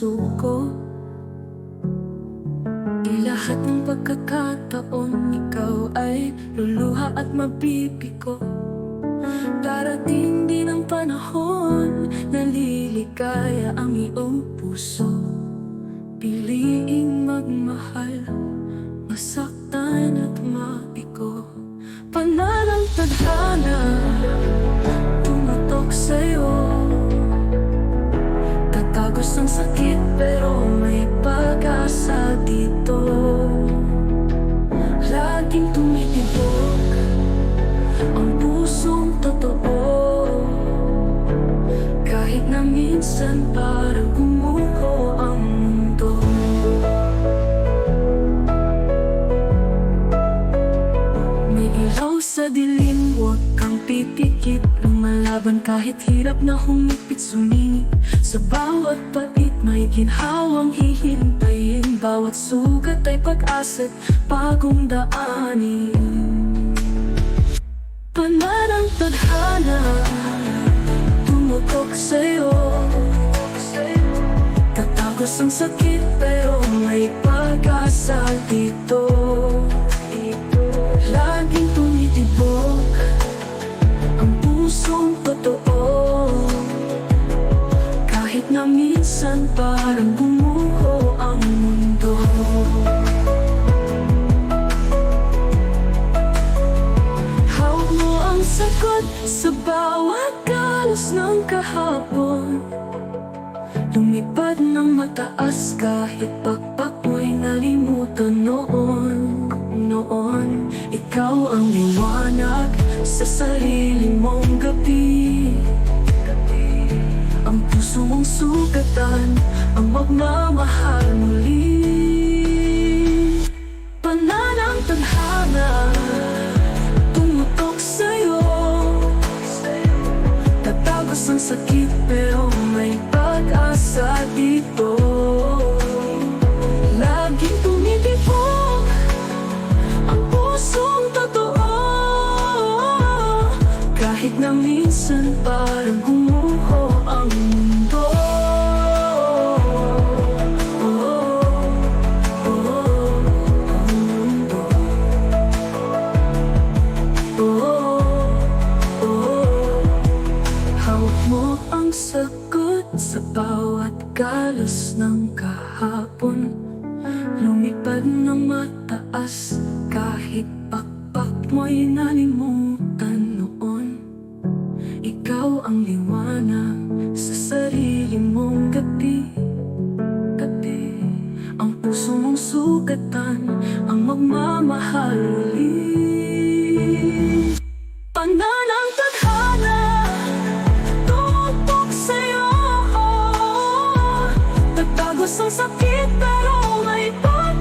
puso ko. Lahat ng pagkakataon, ikaw ay luluha at mabibigo. Darating din ang panahon, naliligaya ang iyong puso. Piliing magmahal, masaktan at mabigo. Panalang tadhana, tumutok sa'yo. Tatagos ang sakit pero may pag-asa dito. Laging tumitibok ang pusong totoo, kahit na minsan parang gumuho ang mundo. May ilaw sa dilim, huwag kang pipikit. Lumalaban kahit hirap na humigpit, sumingit. Sa bawat pait may ginhawang hihintayin. Bawat sugat ay pag-asa't bagong daanin. Panarang tadhana, tumutok sa'yo. Tatagos ang sakit pero may pag-asa dito. Laging tumitibok ang pusong totoo, kahit na minsan parang gumuho ang mundo. Hawak mo ang sagot sa bawat kalos ng kahapon. Lumipad ng mataas kahit pakpak mo'y nalimutan noon. Ikaw ang liwanag sa sarili mong gabi. Ang puso mong sugatan, ang magmamahal muli. Pananang tadhana, tumutok sa'yo. Tatagos ang sakit pero may pag-asa dito. Laging tumitibok ang pusong totoo, kahit na minsan parang gumuho ang mundo. Hawak mo ang sagot sa bawat galos ng kahapon. Lumipad ng mataas kahit pakpak mo'y nalimutan noon. Ikaw ang liwanag sa sarili mong gabi. Ang puso mong sugatan, ang magmamahal muli. Pananang tadhana, tumutok sa'yo. Tatagos ang sakit pero may pag